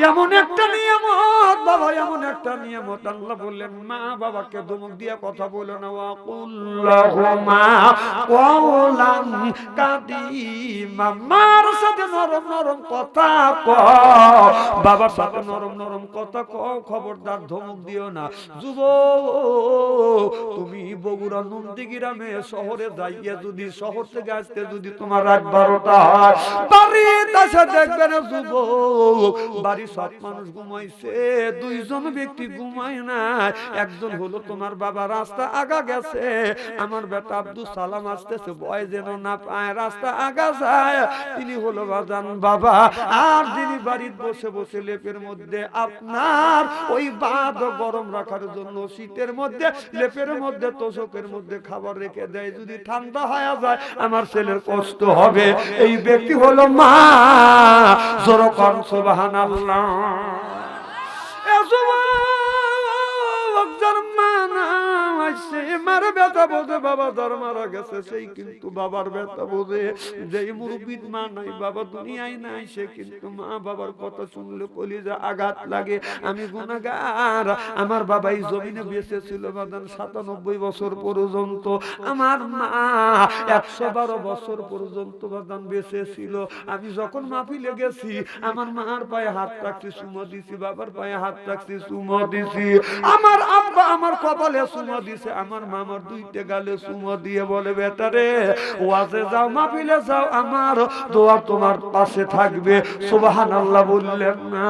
এমন একটা নিয়ামত বাবা, এমন একটা নিয়ামত। আল্লাহ বললেন মা বাবাকে ধমক দিয়ে কথা বলো না, ওয়াকুল্লাহুমা কওলান কাদিমা, মার সাথে নরম নরম কথা কও, বাবার সাথে নরম নরম কথা কও, খবরদার ধমক দিও না। যুবক, তুমি বগুড়া নন্দীগ্রামে শহরে যাইয়া যদি শহর থেকে আসতে যদি তোমার রাত 12টা হয়, বাড়িতে এসে দেখবে না যুবক বাড়ির সব মানুষ ঘুমাইছে, দুইজন ব্যক্তি ঘুমায় না। একজন হলো তোমার বাবা, রাস্তা আগা গেছে, আমার বেটা আব্দুল সালাম আসতেছে, ভয় যেন না পায়, রাস্তা আগা যায়, তিনি হলো বাজান বাবা। আর যিনি বাড়িতে বসে বসে লেপের মধ্যে আপনার ওই বাদ গরম রাখার জন্য শীতের মধ্যে লেপের মধ্যে তোষকের মধ্যে খাবার রেখে দেয়, যদি ঠান্ডা হয়ে যায় আমার ছেলের কষ্ট হবে, এই ব্যক্তি হলো মা। জোরে কোন সুবহানাল্লাহ। মার ব্যথা বোঝে, বাবা ধর মারা গেছে সেই কিন্তু বাবার ব্যথা বোঝে। যেই মুরব্বির মা নাই, বাবা দুনিয়ায় নাই, সে কিন্তু মা বাবার কথা শুনলে কলিজা আঘাত লাগে। আমি গুনাহগার, আমার বাবা এই জমিনে বেঁচে ছিল বাদান 97 বছর পর্যন্ত, আমার মা 112 বছর পর্যন্ত বাদান বেঁচে ছিল। আমি যখন মাহফিলে গেছি আমার মার পায়ে হাত রাখছি, চুমো দিছি, বাবার পায়ে হাত রাখছি, চুমো দিছি, আমার আব্বা আমার কপালে চুমো দিছে, আমার মামার দুইটা গালে চুমো দিয়ে বলে বেটারে ওয়াজে যাও, মাহফিলে যাও, আমার দোয়া তোমার পাশে থাকবে। সুবহানাল্লাহ বললেন না।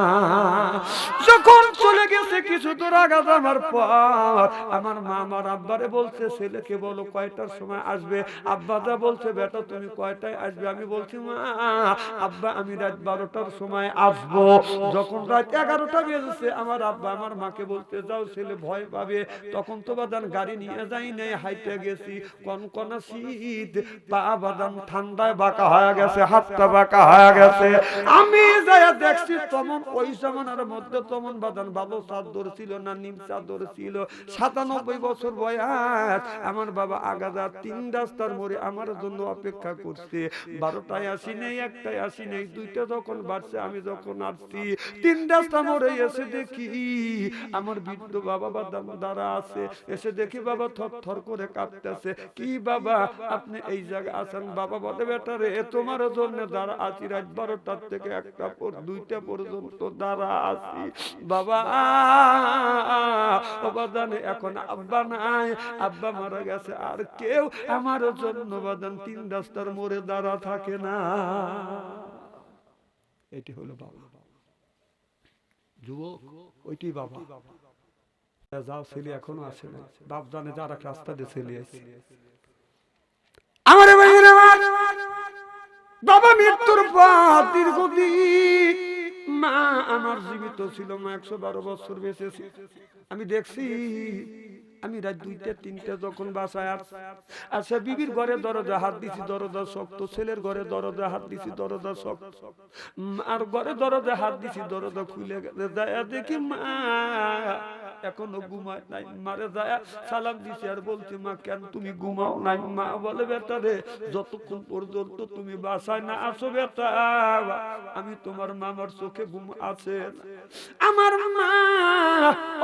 যখন চলে গেছে কিছু দূর আগে আমার পর, আমার মা আমার আব্বারে বলছে ছেলেকে বলো কয়টার সময় আসবে। আব্বা যা বলছে বেটা তুমি কয়টায় আসবে, আমি বলছি মা আব্বা আমি রাত 12টার সময় আসবো। যখন রাত 11টা বেজেছে আমার আব্বা আমার মাকে বলতে যাও ছেলে ভয় পাবে, তখন তো বাদান গাড়ি নিয়ে যাই নাই, হাইটে গেছি, কনকনা শীত, পা বাদান ঠান্ডায় বাঁকা হয়ে গেছে, হাতটা বাঁকা হয়ে গেছে। আমি যাইয়া দেখছি তখন ওই জামানার মধ্যে তখন বাদান ভালো চাদর ছিল না, নিম চাদর ছিল। 97 বছর বয়স, আমার বাবা আগাদা 3 রাস্তার মোড়ে আমার জন্য অপেক্ষা করছে। 12টায় আসি নাই, 1টায় আসি নাই, 2টা যখন বাড়ছে আমি যখন আসছি 3 রাস্তা মোড়ে এসে দেখি আমার বৃদ্ধ বাবা বাদাম দ্বারা আছে। এসে দেখি বাবা থর থর করে কাঁপতেছে। কি বাবা আপনি এই জায়গায় আছেন? বাবা বলে বেটা রে তোমার জন্য দাঁড়া আছি, রাত 12টার থেকে 2টা পর্যন্ত দাঁড়া আছি বাবা। বাবা জানে এখন আব্বা নাই, আব্বা মারা গেছে, আর কেউ আমার জন্য বাদান 3 রাস্তার মোড়ে দাঁড়া থাকে না। এটি হলো বাবা। যুবক ওইটি বাবা। যাও ছেলে এখনো আসে না, বাপ জানে যার এক রাস্তা দিয়ে ছেলে আসছে। আমার বাবা মৃত্যুর পর দীর্ঘদিন মা আমার জীবিত ছিল, মা 112 বছর বেঁচে ছিল। আমি দেখছি আমি রাত 2টা 3টা যখন বাসায় আচ্ছা বিবির ঘরে দরজা হাত দিছি, দরজা শক্ত, ছেলের ঘরে দরজা হাত দিছি, দরজা শক্ত, আর ঘরে দরজা হাত দিছি, দরজা খুলে গেছে, যায় দেখি মা এখনো ঘুমায় নাই। মারে যায় সালাম দিছি আর বলছি মা কেন তুমি ঘুমাও নাই? মা বলে বেটা রে যতক্ষণ পর্যন্ত তুমি বাসায় না আসো বেটা আমি তোমার মামার চোখে ঘুম আছে। আমার মা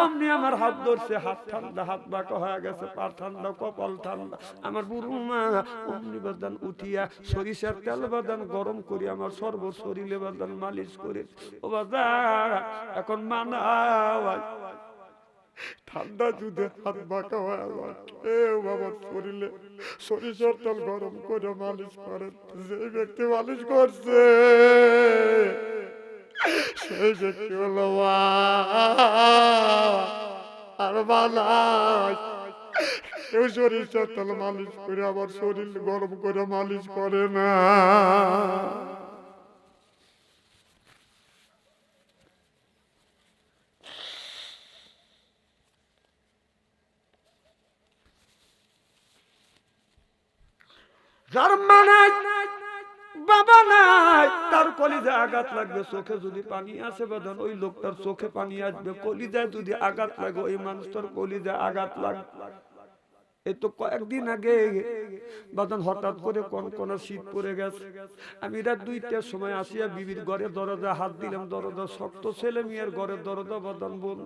অমনি আমার হাত ধরছে, হাত ঠান্ডা, হাত বাঁকা হয়ে গেছে, পা ঠান্ডা, কপাল ঠান্ডা। আমার বুড়ো মা অমনি বাদান উঠিয়া সরিষার তেল বাদান গরম করি আমার সর্ব শরীরে বাদান মালিশ করে, ও বাবা এখন মানা ঠান্ডা দুধে হাত বাঁকা হয়ে যায়, কেউ বাবার শরীরে সরিষার তেল গরম করে মালিশ করে। যে ব্যক্তি মালিশ করছে সেই ব্যক্তি হলো আর মালাজ। কেউ সরিষার তেল মালিশ করে আবার শরীর গরম করে মালিশ করে না। যার মা নাই বাবা নাই তার কলিজায় আঘাত লাগবে, চোখে যদি পানি আসে বাঁধন ওই লোকটার চোখে পানি আসবে, কলিজায় যদি আঘাত লাগে ওই মানুষটার কলিজায় আঘাত লাগবে। এই তো কয়েকদিন আগে বাদান হঠাৎ করে কনকনা শীত পড়ে গেছে। আমি রাত 2টার সময় আসিয়া বিবির ঘরে দরজা হাত দিলাম, দরজা শক্ত, ছেলে মেয়ের ঘরের দরজা বাদান বল।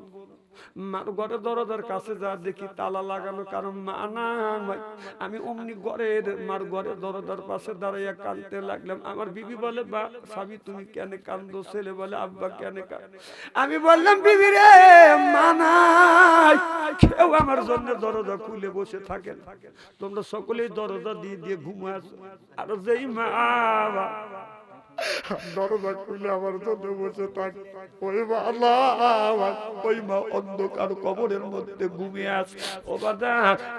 মার ঘরের দরজার কাছে যা দেখি তালা লাগানো, কারণ মা নাই। আমি অমনি ঘরের মার ঘরের দরজার পাশে দাঁড়াইয়া কাঁদতে লাগলাম। আমার বিবি বলে, বা স্বামী তুমি কেন কান্দো? ছেলে বলে, আব্বা কেন কান্দো? আমি বললাম, বিবি রে, মা নাই, কেউ আমার জন্য দরজা খুলে বসে থাকেন, তোমরা সকলেই দরজা দিয়ে দিয়ে ঘুমায় আছো। আর যেই মা দরজা খুলে আমার জন্য বসে থাক, ওই মা ওই মা অন্ধকার কবরের মধ্যে ঘুমিয়ে আছে। ও বাবা,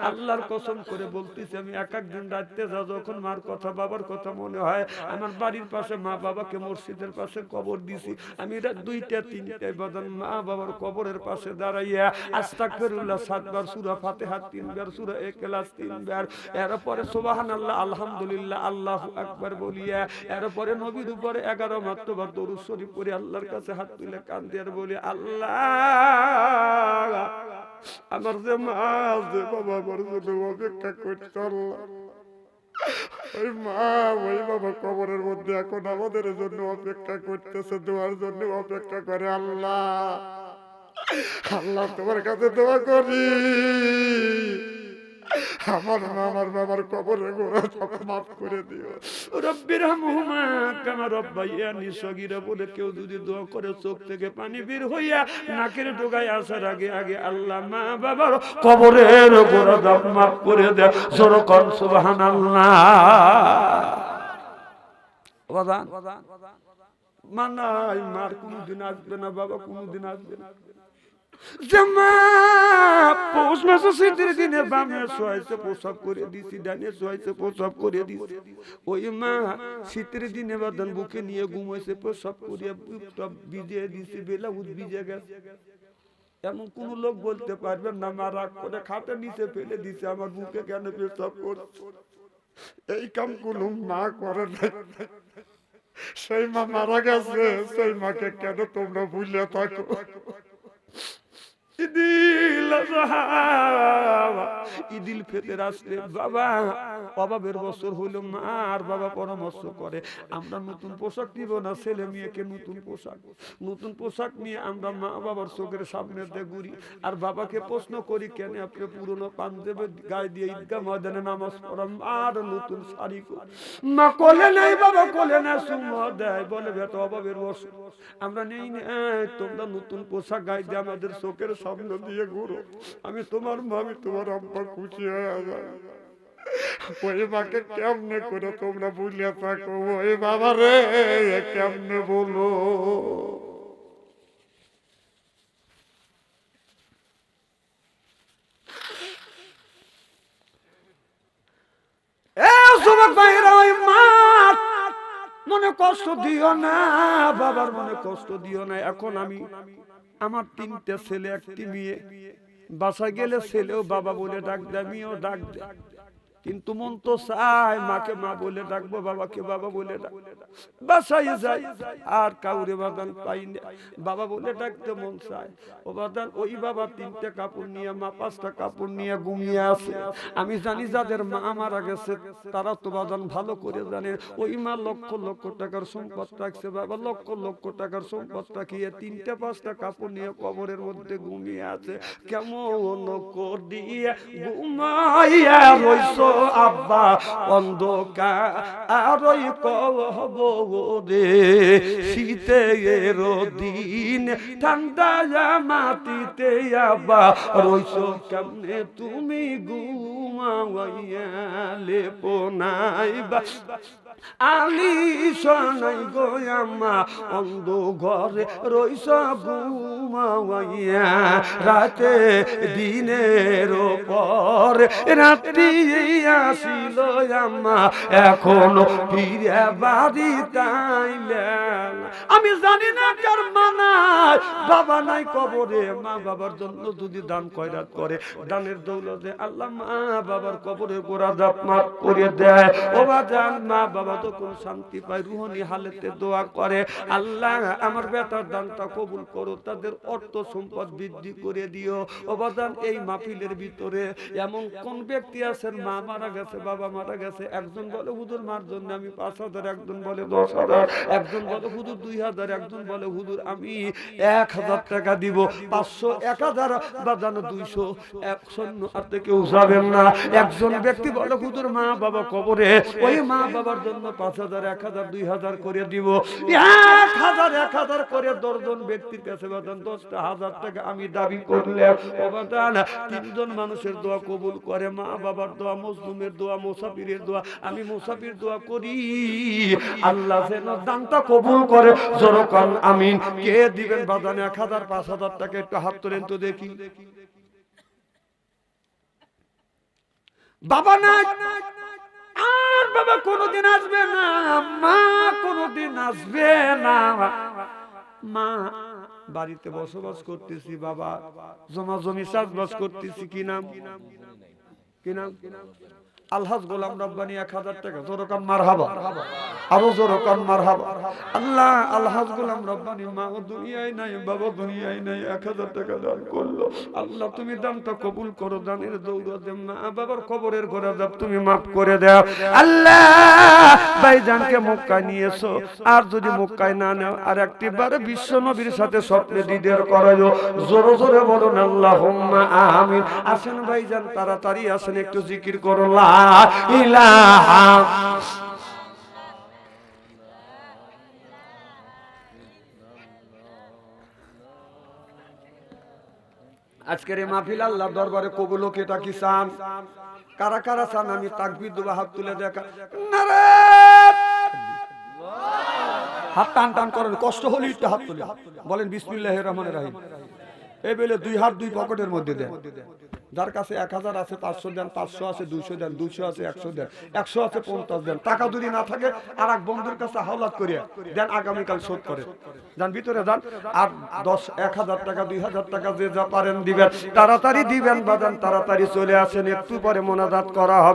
আল্লাহর কসম করে বলতেছি, আমি এক একদিন রাত্রে যখন মার কথা বাবার কথা মনে হয়, আমার বাড়ির পাশে মা বাবাকে মসজিদের পাশে কবর দিছি, আমি রাত 2টা 3টায় বাদান মা বাবার কবরের পাশে দাঁড়াইয়া আস্তাগফিরুল্লাহ 7 বার, সূরা ফাতিহা 3 বার, সূরা ইখলাস 3 বার, এরপরে সুবহানাল্লাহ, আলহামদুলিল্লাহ, আল্লাহু আকবার বলিয়া, এরপরে নবীর উপরে 11 মাত্রবার দরুদ শরীফ পড়ে আল্লাহর কাছে হাত তুলে কাঁদে আর বলি, আল্লাহ আমার যে মা আছে বাবা আমার জন্য অপেক্ষা করছে, আল্লাহ ওই মা ওই বাবা কবরের মধ্যে এখন আমাদের জন্য অপেক্ষা করতেছে, দোয়ার জন্য অপেক্ষা করে। আল্লাহ আল্লাহ তোমার কাছে দোয়া করি, আমার মা আমার বাবার কবরে গোড়া সব মাফ করে দিও। রব্বির হামহুমা কামা রব্বায়ানি সগীরা বলে কেউ যদি দোয়া করে চোখ থেকে পানি বের হইয়া নাকের ডগায় আসার আগে আগে আল্লাহ মা বাবার কবরের গোড়া সব মাফ করে দেয়। জোরে কোন সুবহানাল্লাহ। ওয়াদান মানাই মার কোনদিন আসবে না, বাবা কোনদিন আসবে না। জামা পৌষ মাসে শীতের দিনে বামে শোয়াইছে প্রসব করে দিছি, ডানে শোয়াইছে প্রসব করে দিছি। ওই মা শীতের দিনে বাদান বুকে নিয়ে ঘুমাইছে, প্রসব করে বুকটা ভিজিয়ে দিছি, ব্লাউজ ভিজে গেছে। এমন কোন লোক বলতে পারবেন না মা রাগ করে খাটের নিচে ফেলে দিছে, আমার বুকে কেন প্রসব করছে? এই কাম কোন মা করে নাই। সেই মা মারা গেছে, সেই মাকে কেন তোমরা ভুলে থাকো? ঈদুল ফিতর আসলে বাবা অভাবের বছর হইল, মা আর বাবা পরামর্শ করে আমরা নতুন পোশাক দিব না, ছেলে মেয়েকে নতুন পোশাক নিয়ে আমরা মা বাবার চোখের সামনে দিয়ে ঘুরি। আর বাবাকে প্রশ্ন করি, কেন আপনি পুরনো পাঞ্জাবি গায়ে দিয়ে ঈদগাহ ময়দানে নামাজ পড়ান আর নতুন শাড়ি? মা কোলে নাই, বাবা কোলে না, সুম্মা দেয়, বলে বেটা অভাবের বছর আমরা নেই না, তোমরা নতুন পোশাক গায়ে দিয়ে আমাদের চোখের সামনে দিয়ে ঘুরো। আমি তোমার মা, আমি তোমার আব্বা, খুশি হয়ে যায়। ওই মাকে কেমনে করে তোমরা ভুলিয়া থাকো? ওই বাবা রে কেমনে বলো? মনে কষ্ট দিও না, বাবার মনে কষ্ট দিও না। এখন আমি আমার 3টে ছেলে 1টি মেয়ে, বাসায় গেলে ছেলেও বাবা বলে ডাক দেয়, মেয়েও ডাক দেয়, কিন্তু মন তো চায় মাকে মা বলে ডাকবো, বাবাকে বাবা বলে ডাক। বাসায় যাই আর কাউরে বাদান পাই না, বাবা বলে ডাকতে মন চায়। ও বাদান ওই বাবা 3টে কাপড় নিয়ে, মা 5টা কাপড় নিয়ে ঘুমিয়ে আছে। আমি জানি যাদের মা মারা গেছে তারা তো বাদান ভালো করে জানে, ওই মা লক্ষ লক্ষ টাকার সম্পদ রাখছে, বাবা লক্ষ লক্ষ টাকার সম্পদ রাখিয়ে 3টা 5টা কাপড় নিয়ে কবরের মধ্যে ঘুমিয়ে আছে। কেমন করিয়া ঘুমাইয়া রইছো আব্বা অন্ধকার কবরে, শীতের দিন ঠান্ডা মাটিতে আব্বা রইছো কেমনে তুমি ঘুমাইয়া লেপনাইবা আলি শোনাই গো আম্মা অন্ধ ঘরে রইছ ঘুমাইয়া, রাতে দিনের পর রাত্রি আসিল আম্মা এখনো ফিরে বাড়ি তাইলেন। আমি জানি না কার মা নাই বাবা নাই কবরে, মা বাবার জন্য যদি দান খয়রাত করে, দানের দৌলতে আল্লাহ মা বাবার কবরে গোড়া জাপ মাফ করে দেয়। ও বাজান মা বাবা কতক্ষণ শান্তি পায়, রুহানি হালেতে দোয়া করে, আল্লাহ আমার বেটার দানটা কবুল করো, তাদের অর্থ সম্পদ বৃদ্ধি করে দিও। অবদান এই মাহফিলের ভিতরে এমন কোন ব্যক্তি আছেন মা মারা গেছে, বাবা মারা গেছে, একজন বলে হুজুর মার জন্য আমি 5,000, একজন বলে 10,000, একজন বলে হুজুর 2,000, একজন বলে হুজুর আমি 1,000 টাকা দিব, 500, 1,000 বা জানো 200, 100 আর থেকে উঠাবেন না। একজন ব্যক্তি বলে হুজুর মা বাবা কবরে, ওই মা বাবার জন্য 5,000, 1,000, 2,000 করে দিব। 1,000, 1,000 করে 10 জন ব্যক্তির কাছে বাদান 10,000 টাকা আমি দাবি করলে বাদান 3 জন মানুষের দোয়া কবুল করে, মা বাবার দোয়া, মজলুমের দোয়া, মুসাফিরের দোয়া। আমি মুসাফির দোয়া করি আল্লাহ যেন দানটা কবুল করে, জোরকান আমিন। কে দিবেন বাদান 1,000, 5,000 টাকা? একটু হাত তোলেন তো দেখি। বাবা নাই আর বাবা কোনদিন আসবে না, মা কোনদিন আসবে না। মা বাড়িতে বসবাস করতেছি, বাবা জমা জমি চাষবাস করতেছি। কি নাম? কি নাম? আলহাজ গোলাম রব্বানী 1,000 টাকা। জোরকান মারহাবা, আরো জোরকান মারহাবা। আল্লাহ আলহাজ গোলাম রব্বানী মা দুনিয়ায় নাই, বাবা দুনিয়ায় নাই, 1,000 টাকা দান করলো। আল্লাহ তুমি দানটা কবুল করো, দানের দৌলতে মা বাবার কবরের ঘরে যাব তুমি মাফ করে দাও। আল্লাহ ভাইজানকে মক্কায় নিয়েছো, আর যদি মক্কায় না নাও আর একটিবার বিশ্ব নবীর সাথে স্বপ্নে দিদার করায়ো। জোরে জোরে বলুন আল্লাহুম্মা আমিন। আসেন ভাইজান তাড়াতাড়ি আসেন, একটু জিকির করো লা ইলাহা। আজকের এই মাহফিল আল্লাহর দরবারে কবুল হোক, এটা কি চান? কারা কারা চান? আমি তাকবীর দেব, হাত তুলে দেখা। নারে হাত টান টান করেন, কষ্ট হলে একটু হাত তুলে বলেন বিসমিল্লাহির রহমানির রহিম। এই বলে 2 হাত 2 পকেটের মধ্যে দেন। যার কাছে 1,000 আছে 500 দেন, 500 আছে 200 দেন, 200 আছে 100 দেন, 100 আছে 50 দেন। টাকা যদি না থাকে আর এক বন্ধুর কাছে হাওলাত করিয়া দেন, আগামীকাল শোধ করে যান, ভিতরে যান। আর 1,000 টাকা 2,000 টাকা যে যা পারেন দিবেন, তাড়াতাড়ি দিবেন বাজান, তাড়াতাড়ি চলে আসেন, একটু পরে মোনাজাত করা হবে।